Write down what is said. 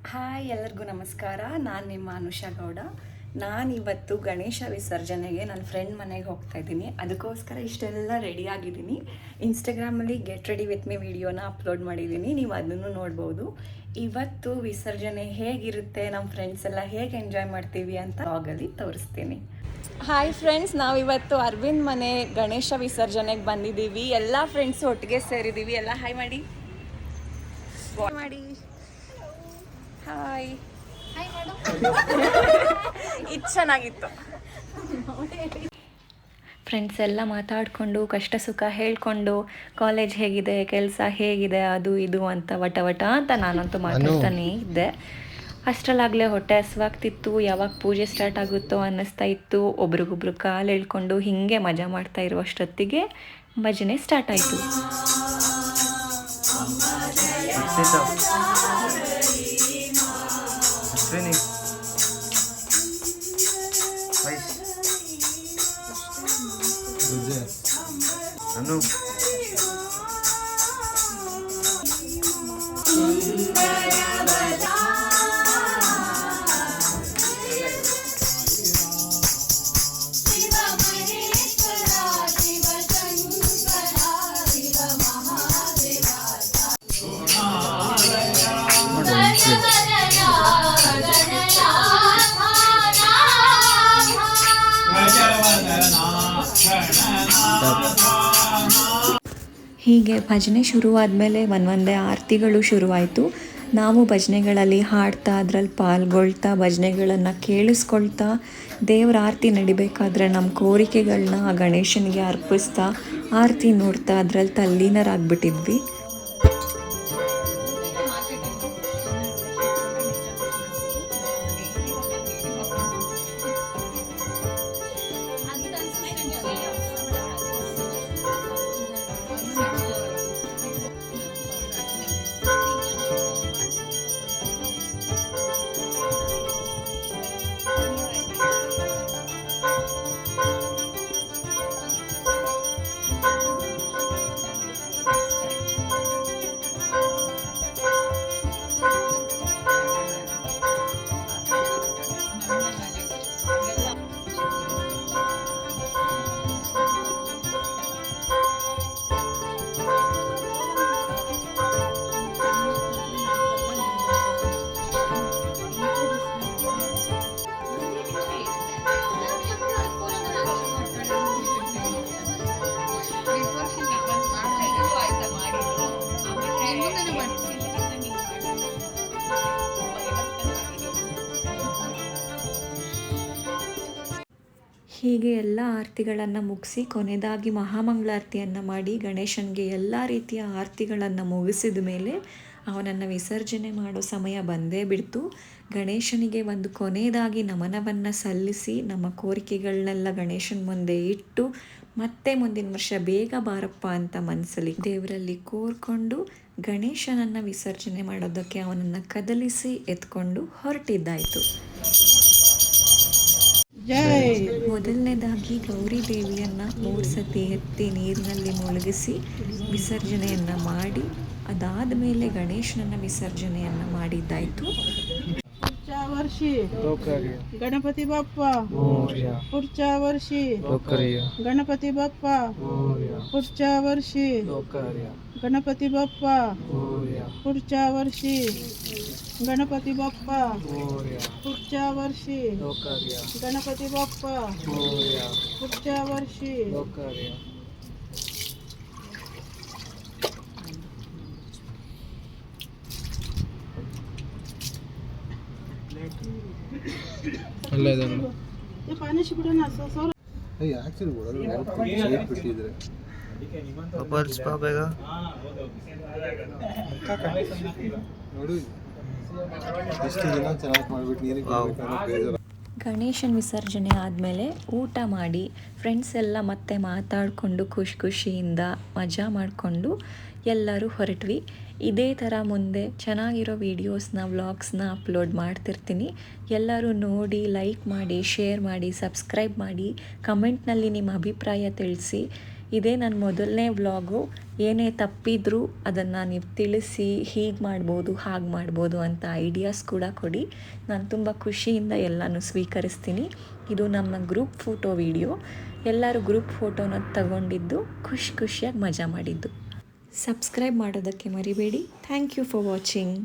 Hi, ಎಲ್ಲರಿಗೂ ನಮಸ್ಕಾರ. ನಾನು ನಿಮ್ಮ ಅನುಷಾ ಗೌಡ. ನಾನಿವತ್ತು ಗಣೇಶ ವಿಸರ್ಜನೆಗೆ ನನ್ನ ಫ್ರೆಂಡ್ ಮನೆಗೆ ಹೋಗ್ತಾ ಇದ್ದೀನಿ. ಅದಕ್ಕೋಸ್ಕರ ಇಷ್ಟೆಲ್ಲ ರೆಡಿ ಆಗಿದ್ದೀನಿ. ಇನ್ಸ್ಟಾಗ್ರಾಮಲ್ಲಿ ಗೆಟ್ ರೆಡಿ ವಿತ್ ಮೀ ವಿಡಿಯೋನ ಅಪ್ಲೋಡ್ ಮಾಡಿದ್ದೀನಿ, ನೀವು ಅದನ್ನು ನೋಡ್ಬೋದು. ಇವತ್ತು ವಿಸರ್ಜನೆ ಹೇಗಿರುತ್ತೆ, ನಮ್ಮ ಫ್ರೆಂಡ್ಸ್ ಎಲ್ಲ ಹೇಗೆ ಎಂಜಾಯ್ ಮಾಡ್ತೀವಿ ಅಂತ ವ್ಲಾಗಲ್ಲಿ ತೋರಿಸ್ತೀನಿ. ಹಾಯ್ ಫ್ರೆಂಡ್ಸ್, ನಾವಿವತ್ತು ಅರವಿಂದ್ ಮನೆ ಗಣೇಶ ವಿಸರ್ಜನೆಗೆ ಬಂದಿದ್ದೀವಿ. ಎಲ್ಲ ಫ್ರೆಂಡ್ಸ್ ಒಟ್ಟಿಗೆ ಸೇರಿದ್ದೀವಿ. ಎಲ್ಲ ಹಾಯ್ ಮಾಡಿ. ಹಾಯ್. ಇದು ಚೆನ್ನಾಗಿತ್ತು. ಫ್ರೆಂಡ್ಸ್ ಎಲ್ಲ ಮಾತಾಡಿಕೊಂಡು ಕಷ್ಟ ಸುಖ ಹೇಳ್ಕೊಂಡು ಕಾಲೇಜ್ ಹೇಗಿದೆ, ಕೆಲಸ ಹೇಗಿದೆ, ಅದು ಇದು ಅಂತ ವಟ ಅಂತ ನಾನಂತೂ ಮಾತಾಡ್ತಾನೆ ಇದ್ದೆ. ಅಷ್ಟರಲ್ಲಾಗಲೇ ಹೊಟ್ಟೆ ಹಸ್ವಾಗ್ತಿತ್ತು. ಯಾವಾಗ ಪೂಜೆ ಸ್ಟಾರ್ಟ್ ಆಗುತ್ತೋ ಅನ್ನಿಸ್ತಾ ಇತ್ತು. ಒಬ್ರಿಗೊಬ್ರು ಕಾಲು ಎಳ್ಕೊಂಡು ಹೀಗೆ ಮಜಾ ಮಾಡ್ತಾ ಇರುವಷ್ಟೊತ್ತಿಗೆ ಭಜನೆ ಸ್ಟಾರ್ಟ್ ಆಯಿತು. ಹೀಗೆ ಭಜನೆ ಶುರುವಾದಮೇಲೆ ಒಂದೊಂದೇ ಆರತಿಗಳು ಶುರುವಾಯಿತು. ನಾವು ಭಜನೆಗಳಲ್ಲಿ ಹಾಡ್ತಾ ಅದರಲ್ಲಿ ಪಾಲ್ಗೊಳ್ತಾ ಭಜನೆಗಳನ್ನು ಕೇಳಿಸ್ಕೊಳ್ತಾ ದೇವರ ಆರತಿ ನಡಿಬೇಕಾದ್ರೆ ನಮ್ಮ ಕೋರಿಕೆಗಳನ್ನ ಆ ಗಣೇಶನಿಗೆ ಅರ್ಪಿಸ್ತಾ ಆರತಿ ನೋಡ್ತಾ ಅದರಲ್ಲಿ ತಲ್ಲೀನರಾಗ್ಬಿಟ್ಟಿದ್ವಿ. ಹೀಗೆ ಎಲ್ಲ ಆರತಿಗಳನ್ನು ಮುಗಿಸಿ ಕೊನೆಯದಾಗಿ ಮಹಾಮಂಗಳಾರತಿಯನ್ನು ಮಾಡಿ ಗಣೇಶನಿಗೆ ಎಲ್ಲ ರೀತಿಯ ಆರತಿಗಳನ್ನು ಮುಗಿಸಿದ ಮೇಲೆ ಅವನನ್ನು ವಿಸರ್ಜನೆ ಮಾಡೋ ಸಮಯ ಬಂದೇ ಬಿಡ್ತು. ಗಣೇಶನಿಗೆ ಒಂದು ಕೊನೆಯದಾಗಿ ನಮನವನ್ನು ಸಲ್ಲಿಸಿ ನಮ್ಮ ಕೋರಿಕೆಗಳನ್ನೆಲ್ಲ ಗಣೇಶನ ಮುಂದೆ ಇಟ್ಟು ಮತ್ತೆ ಮುಂದಿನ ವರ್ಷ ಬೇಗ ಬಾರಪ್ಪ ಅಂತ ಮನಸ್ಸಲ್ಲಿ ದೇವರಲ್ಲಿ ಕೋರ್ಕೊಂಡು ಗಣೇಶನನ್ನು ವಿಸರ್ಜನೆ ಮಾಡೋದಕ್ಕೆ ಅವನನ್ನು ಕದಲಿಸಿ ಎತ್ಕೊಂಡು ಹೊರಟಿದ್ದಾಯಿತು. ಮೊದಲನೇದಾಗಿ ಗೌರಿ ದೇವಿಯನ್ನು 3 ಸತಿ ಎತ್ತಿ ನೀರಿನಲ್ಲಿ ಮುಳುಗಿಸಿ ವಿಸರ್ಜನೆಯನ್ನು ಮಾಡಿ ಅದಾದ ಮೇಲೆ ಗಣೇಶನನ್ನ ವಿಸರ್ಜನೆಯನ್ನು ಮಾಡಿದ್ದಾಯಿತು. वर्षी गणपती बाप्पा पुढच्या वर्षी गणपती बाप्पा पुढच्या वर्षी गणपती बाप्पा पुढच्या वर्षी गणपती बाप्पा पुढच्या वर्षी गणपती बाप्पा पुढच्या वर्षी. ಗಣೇಶನ ವಿಸರ್ಜನೆ ಆದಮೇಲೆ ಊಟ ಮಾಡಿ ಫ್ರೆಂಡ್ಸ್ ಎಲ್ಲ ಮತ್ತೆ ಮಾತಾಡಿಕೊಂಡು ಖುಷಿಯಿಂದ ಮಜಾ ಮಾಡಿಕೊಂಡು ಎಲ್ಲರೂ ಹೊರಟ್ವಿ. ಇದೇ ಥರ ಮುಂದೆ ಚೆನ್ನಾಗಿರೋ ವೀಡಿಯೋಸ್ನ ವ್ಲಾಗ್ಸ್ನ ಅಪ್ಲೋಡ್ ಮಾಡ್ತಿರ್ತೀನಿ. ಎಲ್ಲರೂ ನೋಡಿ, ಲೈಕ್ ಮಾಡಿ, ಶೇರ್ ಮಾಡಿ, ಸಬ್ಸ್ಕ್ರೈಬ್ ಮಾಡಿ, ಕಮೆಂಟ್ನಲ್ಲಿ ನಿಮ್ಮ ಅಭಿಪ್ರಾಯ ತಿಳಿಸಿ. ಇದೇ ನನ್ನ ಮೊದಲನೇ ವ್ಲಾಗು. ಏನೇ ತಪ್ಪಿದ್ರೂ ಅದನ್ನು ನೀವು ತಿಳಿಸಿ ಹೀಗೆ ಮಾಡ್ಬೋದು ಹಾಗೆ ಮಾಡ್ಬೋದು ಅಂತ ಐಡಿಯಾಸ್ ಕೂಡ ಕೊಡಿ. ನಾನು ತುಂಬ ಖುಷಿಯಿಂದ ಎಲ್ಲನೂ ಸ್ವೀಕರಿಸ್ತೀನಿ. ಇದು ನಮ್ಮ ಗ್ರೂಪ್ ಫೋಟೋ ವಿಡಿಯೋ. ಎಲ್ಲರೂ ಗ್ರೂಪ್ ಫೋಟೋನ ತಗೊಂಡಿದ್ದು ಖುಷಿಯಾಗಿ ಮಜಾ ಮಾಡಿದ್ದು. ಸಬ್ಸ್ಕ್ರೈಬ್ ಮಾಡೋದಕ್ಕೆ ಮರಿಬೇಡಿ. Thank you for watching.